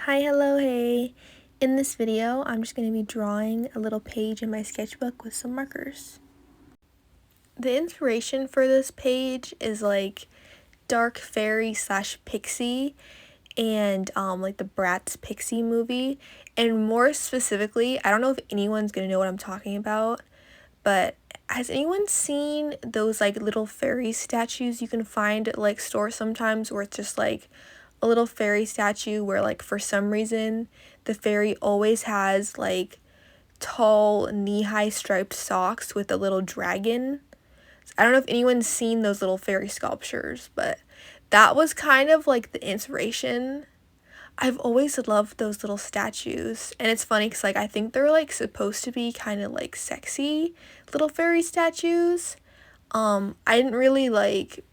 Hi, hello, hey. In this video, I'm just going to be drawing a little page in my sketchbook with some markers. The inspiration for this page is like dark fairy slash pixie and like the Bratz Pixie movie. And more specifically, I don't know if anyone's going to know what I'm talking about, but has anyone seen those like little fairy statues you can find at like stores sometimes where it's just like a little fairy statue where like for some reason the fairy always has like tall knee-high striped socks with a little dragon? I don't know if anyone's seen those little fairy sculptures, but that was kind of like the inspiration. I've always loved those little statues, and it's funny because like I think they're like supposed to be kind of like sexy little fairy statues. I didn't really like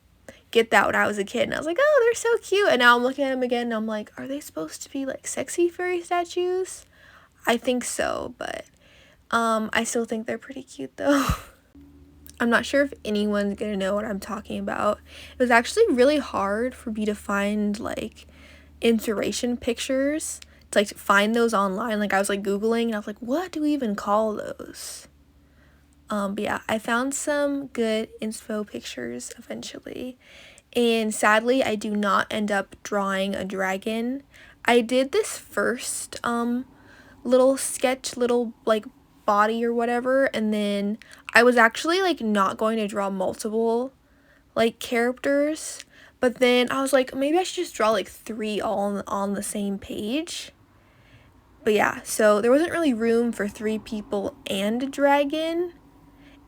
get that when I was a kid, and I was like, oh, they're so cute, and now I'm looking at them again and I'm like, are they supposed to be like sexy fairy statues? I think so, but I still think they're pretty cute though. I'm not sure if anyone's gonna know what I'm talking about. It was actually really hard for me to find like inspiration pictures, to like find those online. Like I was like googling and I was like, what do we even call those? But yeah, I found some good inspo pictures eventually. And sadly, I do not end up drawing a dragon. I did this first little sketch, little like body or whatever, and then I was actually like not going to draw multiple like characters, but then I was like, maybe I should just draw like 3 all on the same page. But yeah, so there wasn't really room for 3 people and a dragon.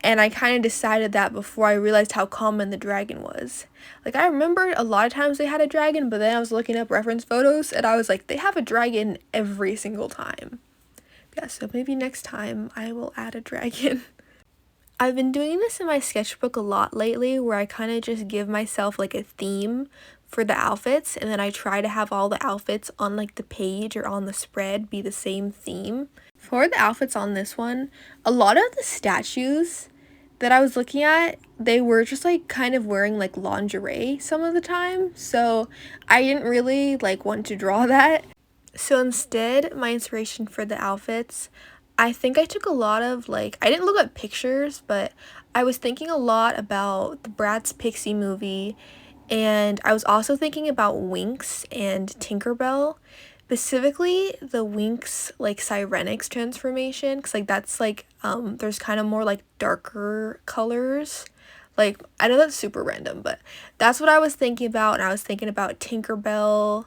And I kind of decided that before I realized how common the dragon was. Like, I remember a lot of times they had a dragon, but then I was looking up reference photos, and I was like, they have a dragon every single time. Yeah, so maybe next time I will add a dragon. I've been doing this in my sketchbook a lot lately, where I kind of just give myself like a theme for the outfits, and then I try to have all the outfits on like the page or on the spread be the same theme. For the outfits on this one, a lot of the statues that I was looking at, they were just like kind of wearing like lingerie some of the time, so I didn't really like want to draw that. So instead, my inspiration for the outfits, I think I took a lot of like, I didn't look at pictures, but I was thinking a lot about the Bratz Pixie movie, and I was also thinking about Winx and Tinkerbell, specifically the Winx like Cyrenix transformation, because like that's like there's kind of more like darker colors. Like, I know that's super random, but that's what I was thinking about, and I was thinking about Tinkerbell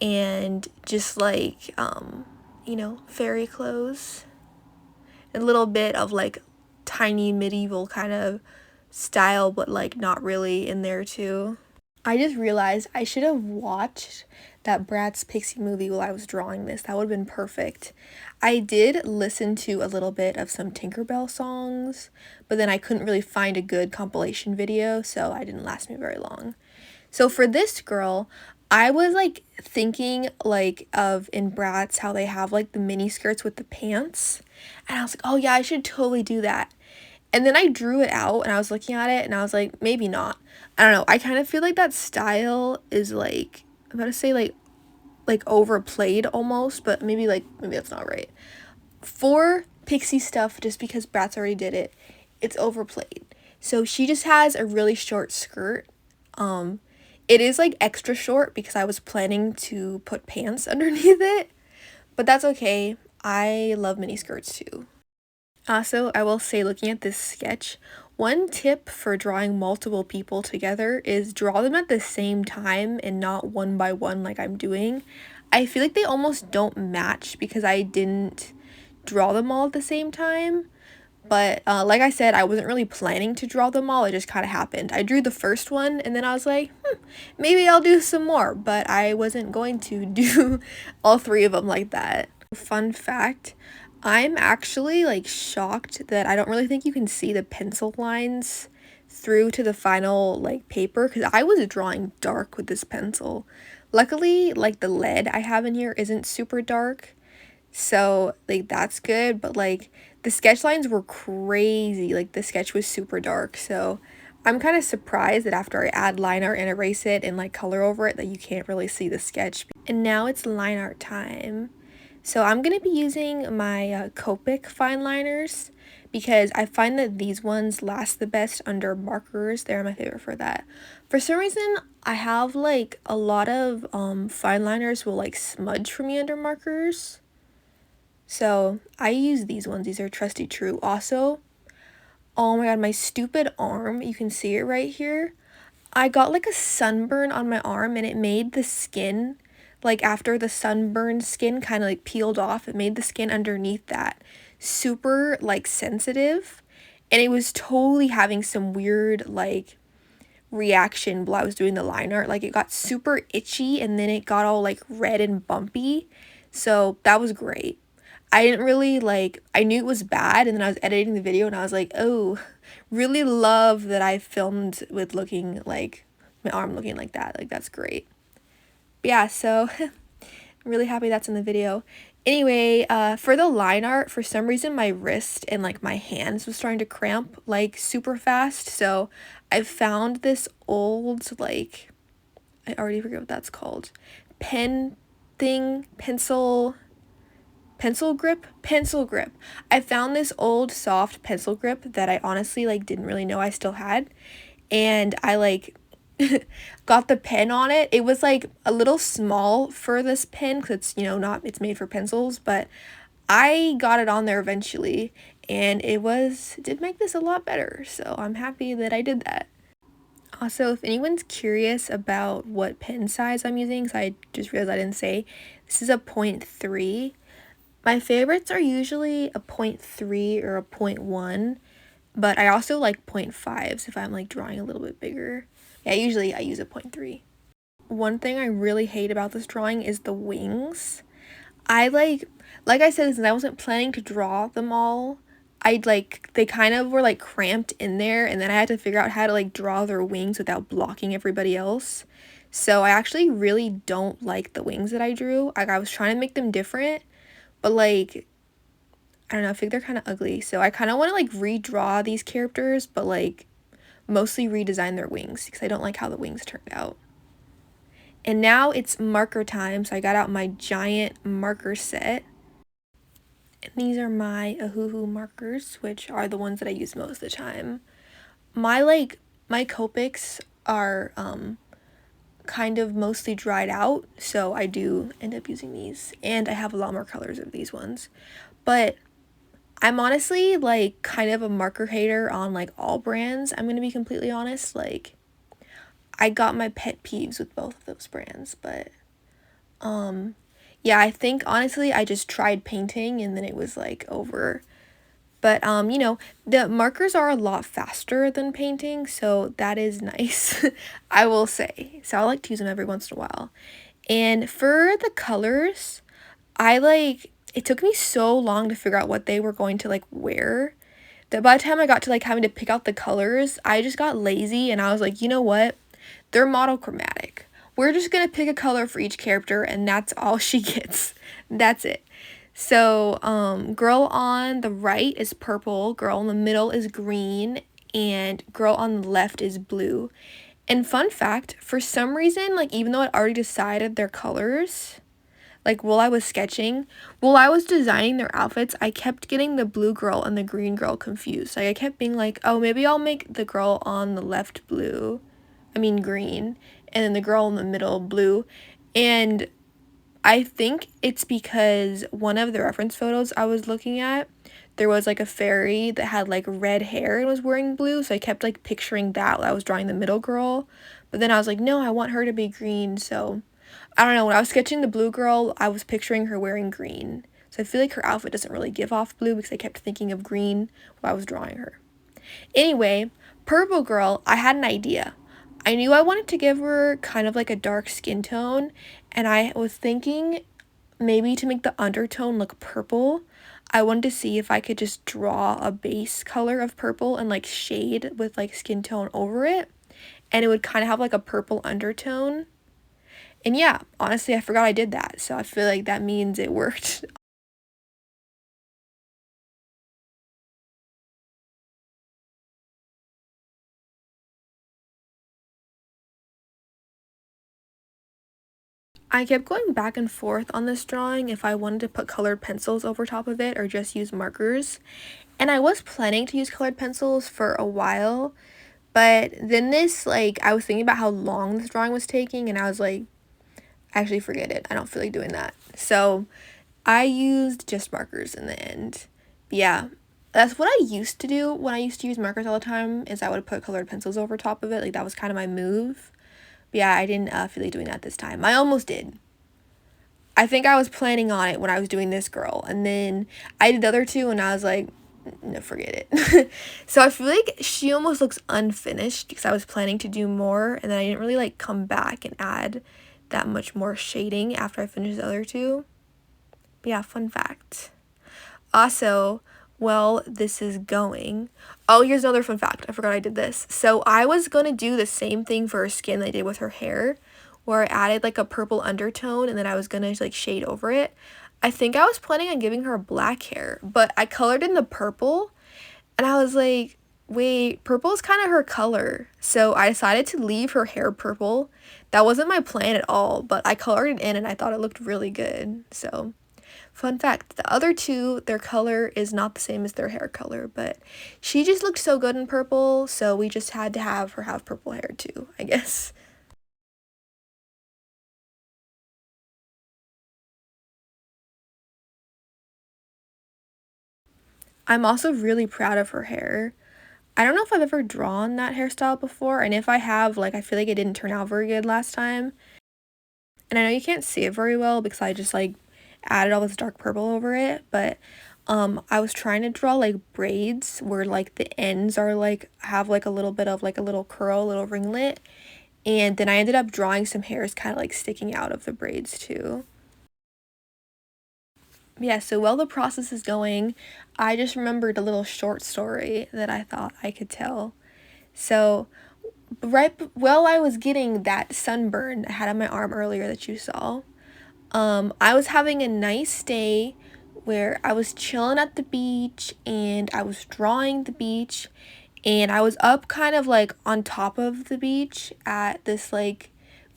and just like fairy clothes, a little bit of like tiny medieval kind of style, but like not really in there too. I just realized I should have watched that Bratz Pixie movie while I was drawing this. That would have been perfect. I did listen to a little bit of some Tinkerbell songs, but then I couldn't really find a good compilation video, so I didn't last me very long. So for this girl, I was like thinking like of in Bratz how they have like the mini skirts with the pants. And I was like, oh yeah, I should totally do that. And then I drew it out and I was looking at it and I was like, maybe not. I don't know. I kind of feel like that style is like, I'm about to say like overplayed almost, but maybe that's not right. For pixie stuff, just because Bratz already did it, it's overplayed. So she just has a really short skirt. It is like extra short because I was planning to put pants underneath it, but that's okay. I love mini skirts too. Also, I will say, looking at this sketch, one tip for drawing multiple people together is draw them at the same time and not one by one like I'm doing. I feel like they almost don't match because I didn't draw them all at the same time. But like I said, I wasn't really planning to draw them all. It just kind of happened. I drew the first one and then I was like, maybe I'll do some more. But I wasn't going to do all 3 of them like that. Fun fact, I'm actually like shocked that I don't really think you can see the pencil lines through to the final like paper, because I was drawing dark with this pencil. Luckily, like the lead I have in here isn't super dark, so like that's good, but like the sketch lines were crazy. Like the sketch was super dark, so I'm kind of surprised that after I add line art and erase it and like color over it that you can't really see the sketch. And now it's line art time. So I'm going to be using my Copic fine liners because I find that these ones last the best under markers. They're my favorite for that. For some reason, I have like a lot of fine liners will like smudge for me under markers. So I use these ones. These are Trusty True. Also, oh my god, my stupid arm. You can see it right here. I got like a sunburn on my arm and it made the skin, like after the sunburned skin kind of like peeled off, it made the skin underneath that super like sensitive. And it was totally having some weird like reaction while I was doing the line art. Like it got super itchy and then it got all like red and bumpy. So that was great. I didn't really like, I knew it was bad, and then I was editing the video and I was like, oh, really love that I filmed with looking like, my arm looking like that. Like, that's great. But yeah, so I'm really happy that's in the video. Anyway, for the line art, for some reason my wrist and like my hands was starting to cramp like super fast. So I found this old, like, I already forget what that's called. Pen thing, pencil grip. I found this old soft pencil grip that I honestly like didn't really know I still had, and I like got the pen on it. It was like a little small for this pen because it's, you know, not, it's made for pencils, but I got it on there eventually and it did make this a lot better, so I'm happy that I did that. Also, if anyone's curious about what pen size I'm using, because I just realized I didn't say, this is a 0.3. My favorites are usually a 0.3 or a 0.1, but I also like 0.5s if I'm like drawing a little bit bigger. Yeah, usually I use a 0.3. One thing I really hate about this drawing is the wings. I like I said, since I wasn't planning to draw them all, they kind of were like cramped in there, and then I had to figure out how to like draw their wings without blocking everybody else. So I actually really don't like the wings that I drew. Like, I was trying to make them different, but like, I don't know, I think they're kind of ugly. So I kind of want to like redraw these characters, but like mostly redesign their wings because I don't like how the wings turned out. And now it's marker time, so I got out my giant marker set. And these are my ohuhu markers, which are the ones that I use most of the time. My Copics are kind of mostly dried out, so I do end up using these. And I have a lot more colors of these ones. But I'm honestly like kind of a marker hater on like all brands. I'm gonna be completely honest. Like, I got my pet peeves with both of those brands, but yeah, I think honestly I just tried painting and then it was like over. But you know, the markers are a lot faster than painting, so that is nice. I will say. So I like to use them every once in a while. And for the colors, it took me so long to figure out what they were going to like wear that by the time I got to like having to pick out the colors, I just got lazy and I was like, you know what? They're monochromatic. We're just gonna pick a color for each character and that's all she gets. That's it. So, girl on the right is purple, girl in the middle is green, and girl on the left is blue. And fun fact, for some reason, like even though I'd already decided their colors, like while I was designing their outfits, I kept getting the blue girl and the green girl confused. Like I kept being like, oh, maybe I'll make the girl on the left green, and then the girl in the middle blue. And I think it's because one of the reference photos I was looking at, there was like a fairy that had like red hair and was wearing blue, so I kept like picturing that while I was drawing the middle girl. But then I was like, no, I want her to be green, so I don't know, when I was sketching the blue girl, I was picturing her wearing green. So I feel like her outfit doesn't really give off blue because I kept thinking of green while I was drawing her. Anyway, purple girl, I had an idea. I knew I wanted to give her kind of like a dark skin tone, and I was thinking maybe to make the undertone look purple, I wanted to see if I could just draw a base color of purple and like shade with like skin tone over it, and it would kind of have like a purple undertone. And yeah, honestly, I forgot I did that, so I feel like that means it worked. I kept going back and forth on this drawing if I wanted to put colored pencils over top of it or just use markers. And I was planning to use colored pencils for a while, but then I was thinking about how long this drawing was taking, and I was like, actually forget it. I don't feel like doing that. So I used just markers in the end. But yeah, that's what I used to do when I used to use markers all the time, is I would put colored pencils over top of it. Like, that was kind of my move. But yeah, I didn't feel like doing that this time. I almost did. I think I was planning on it when I was doing this girl, and then I did the other two, and I was like, no, forget it. So I feel like she almost looks unfinished because I was planning to do more, and then I didn't really like come back and add that much more shading after I finished the other two. But yeah, fun fact. Also, well, this is going. Oh, here's another fun fact. I forgot I did this. So I was going to do the same thing for her skin that I did with her hair, where I added like a purple undertone and then I was going to like shade over it. I think I was planning on giving her black hair, but I colored in the purple and I was like, wait, purple is kind of her color. So I decided to leave her hair purple. That wasn't my plan at all, but I colored it in and I thought it looked really good. So fun fact, the other two, their color is not the same as their hair color, but she just looked so good in purple, so we just had to have her have purple hair too, I guess. I'm also really proud of her hair. I don't know if I've ever drawn that hairstyle before, and if I have, like, I feel like it didn't turn out very good last time. And I know you can't see it very well because I just, like, added all this dark purple over it, but I was trying to draw, like, braids where, like, the ends are, like, have, like, a little bit of, like, a little curl, a little ringlet, and then I ended up drawing some hairs kind of, like, sticking out of the braids, too. Yeah, so while the process is going, I just remembered a little short story that I thought I could tell. So, while I was getting that sunburn I had on my arm earlier that you saw, I was having a nice day where I was chilling at the beach and I was drawing the beach, and I was up kind of like on top of the beach at this like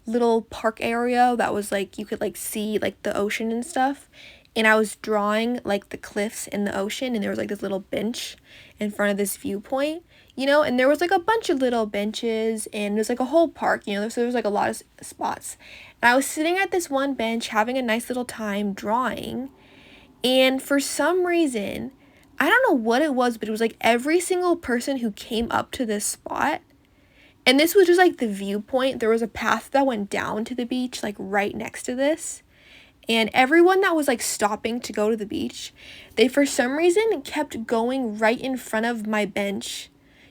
little park area that was like you could like see like the ocean and stuff, and I was drawing like the cliffs in the ocean, and there was like this little bench in front of this viewpoint, and there was like a bunch of little benches, and it was like a whole park, so there was like a lot of spots, and I was sitting at this one bench having a nice little time drawing, and for some reason, I don't know what it was, but it was like every single person who came up to this spot, and this was just like the viewpoint, there was a path that went down to the beach like right next to this. And everyone that was like stopping to go to the beach, they for some reason kept going right in front of my bench,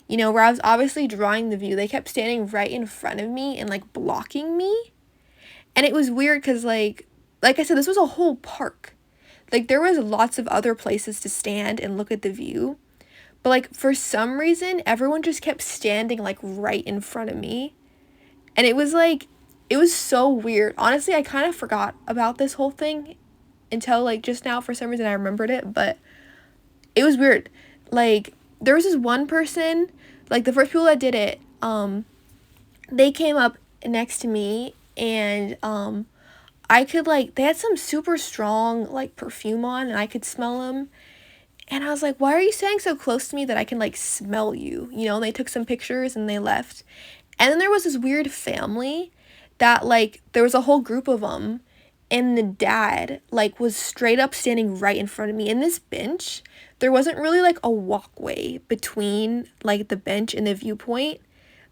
where I was obviously drawing the view. They kept standing right in front of me and like blocking me. And it was weird because like I said, this was a whole park. Like there was lots of other places to stand and look at the view. But like for some reason, everyone just kept standing like right in front of me. And it was so weird. Honestly, I kind of forgot about this whole thing until like just now. For some reason I remembered it, but it was weird. Like there was this one person, like the first people that did it, they came up next to me, and I could like, they had some super strong like perfume on and I could smell them. And I was like, why are you standing so close to me that I can like smell you? And they took some pictures and they left. And then there was this weird family that like there was a whole group of them, and the dad like was straight up standing right in front of me. In this bench, there wasn't really like a walkway between like the bench and the viewpoint.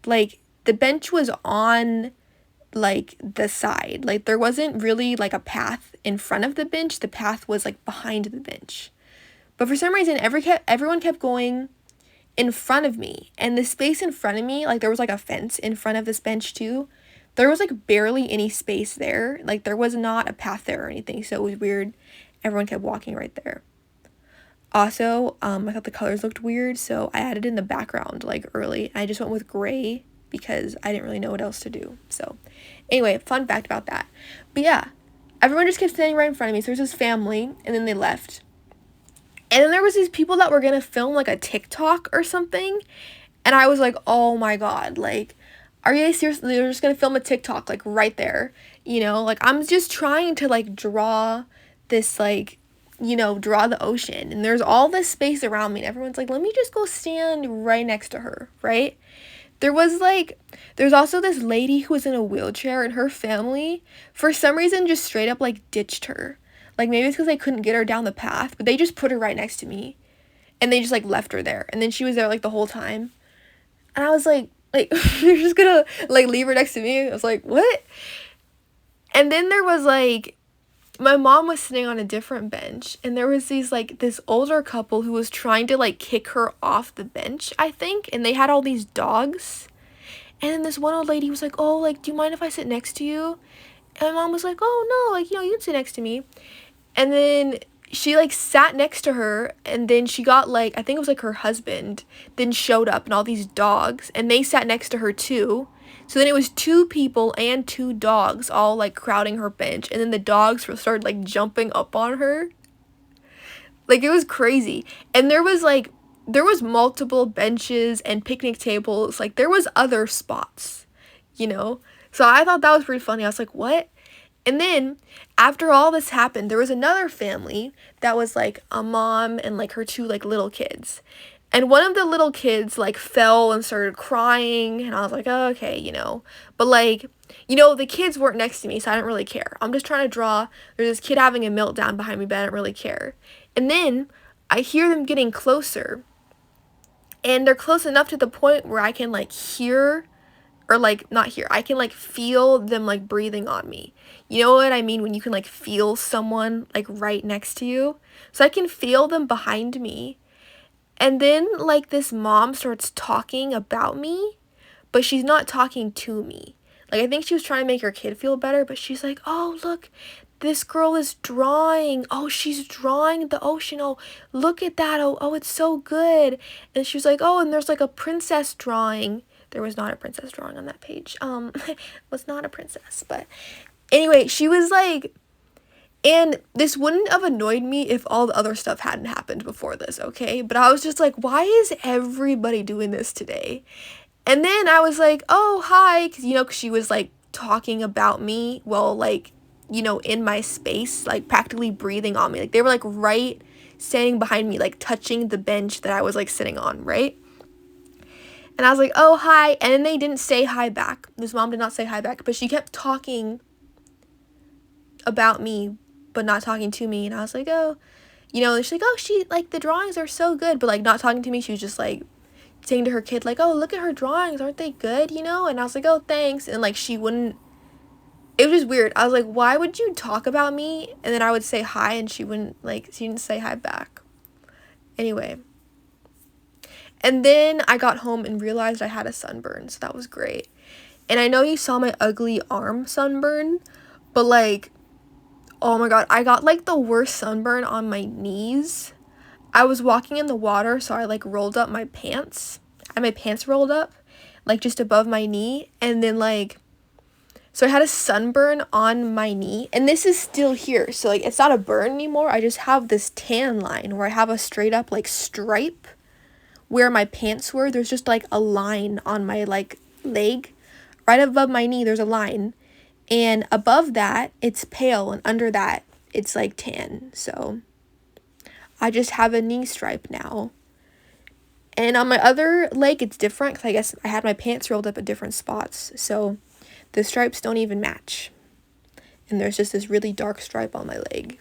Like the bench was on like the side. Like there wasn't really like a path in front of the bench. The path was like behind the bench. But for some reason everyone kept going in front of me, and the space in front of me, like there was like a fence in front of this bench too. There was like barely any space there. Like there was not a path there or anything, so it was weird. Everyone kept walking right there. Also, I thought the colors looked weird, so I added in the background like early. I just went with gray because I didn't really know what else to do. So anyway, fun fact about that. But yeah, everyone just kept standing right in front of me. So there's this family, and then they left. And then there was these people that were gonna film like a TikTok or something, and I was like, oh my god, like, are you guys serious? They're just gonna film a TikTok like right there. you know, like I'm just trying to like draw this like, you know, draw the ocean, and there's all this space around me and everyone's like, let me just go stand right next to her, right? There's also this lady who was in a wheelchair, and her family for some reason just straight up like ditched her. Like maybe it's because they couldn't get her down the path, but they just put her right next to me and they just like left her there, and then she was there like the whole time, and I was like you're just gonna like leave her next to me? I was like, what? And then there was like, my mom was sitting on a different bench, and there was this older couple who was trying to like kick her off the bench, I think, and they had all these dogs. And then this one old lady was like, oh, like, do you mind if I sit next to you? And my mom was like, oh no, like, you know, you can sit next to me. And then she like sat next to her, and then she got like, I think it was like her husband then showed up, and all these dogs, and they sat next to her too. So then it was 2 people and 2 dogs all like crowding her bench, and then the dogs started like jumping up on her. Like it was crazy. And there was multiple benches and picnic tables. Like there was other spots, you know? So I thought that was pretty funny. I was like, what? And then after all this happened, there was another family that was like a mom and like her 2 like little kids. And one of the little kids like fell and started crying, and I was like, oh, okay, you know. But like, you know, the kids weren't next to me, so I didn't really care. I'm just trying to draw. There's this kid having a meltdown behind me, but I didn't really care. And then I hear them getting closer, and they're close enough to the point where I can like hear, or like not hear, I can like feel them like breathing on me. You know what I mean when you can like feel someone like right next to you? So I can feel them behind me. And then like this mom starts talking about me, but she's not talking to me. Like I think she was trying to make her kid feel better, but she's like, oh, look, this girl is drawing. Oh, she's drawing the ocean. Oh, look at that. Oh, it's so good. And she was like, oh, and there's like a princess drawing. There was not a princess drawing on that page. Was not a princess. But anyway, she was like, and this wouldn't have annoyed me if all the other stuff hadn't happened before this, okay? But I was just like, why is everybody doing this today? And then I was like, oh, hi, because, you know, 'cause she was, like, talking about me while, like, you know, in my space, like, practically breathing on me. Like, they were, like, right standing behind me, like, touching the bench that I was, like, sitting on, right? And I was like, oh, hi, and then they didn't say hi back. This mom did not say hi back, but she kept talking about me, but not talking to me, and I was like, oh, you know, she's like, oh, like, the drawings are so good, but, like, not talking to me. She was just, like, saying to her kid, like, oh, look at her drawings, aren't they good, you know? And I was like, oh, thanks, and, like, she wouldn't, it was just weird. I was like, why would you talk about me, and then I would say hi, and she wouldn't, like, she didn't say hi back. Anyway, and then I got home and realized I had a sunburn, so that was great. And I know you saw my ugly arm sunburn, but, like, oh my god, I got like the worst sunburn on my knees. I was walking in the water, so I like rolled up my pants. I had my pants rolled up, like just above my knee, and then like, so I had a sunburn on my knee, and this is still here, so like it's not a burn anymore. I just have this tan line where I have a straight up like stripe where my pants were. There's just like a line on my like leg, right above my knee. There's a line. And above that, it's pale, and under that, it's, like, tan. So, I just have a knee stripe now. And on my other leg, it's different, because I guess I had my pants rolled up at different spots. So, the stripes don't even match. And there's just this really dark stripe on my leg.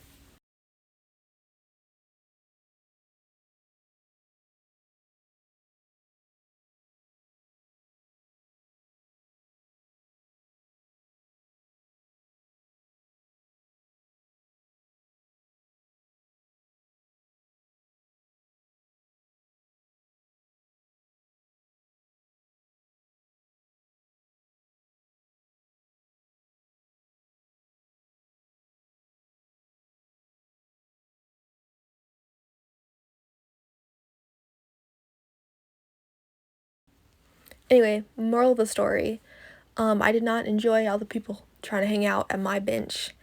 Anyway, moral of the story. I did not enjoy all the people trying to hang out at my bench.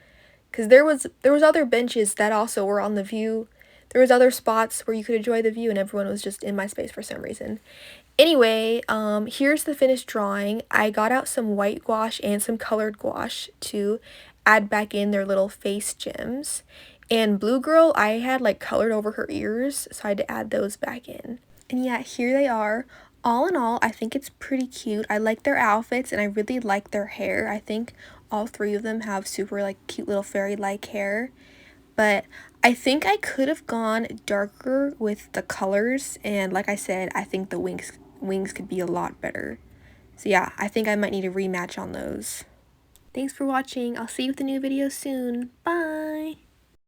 Because there was other benches that also were on the view. There was other spots where you could enjoy the view, and everyone was just in my space for some reason. Anyway, here's the finished drawing. I got out some white gouache and some colored gouache to add back in their little face gems. And Blue Girl, I had like colored over her ears, so I had to add those back in. And yeah, here they are. All in all, I think it's pretty cute. I like their outfits and I really like their hair. I think all three of them have super like cute little fairy-like hair. But I think I could have gone darker with the colors, and like I said, I think the wings could be a lot better. So yeah, I think I might need a rematch on those. Thanks for watching. I'll see you with a new video soon. Bye!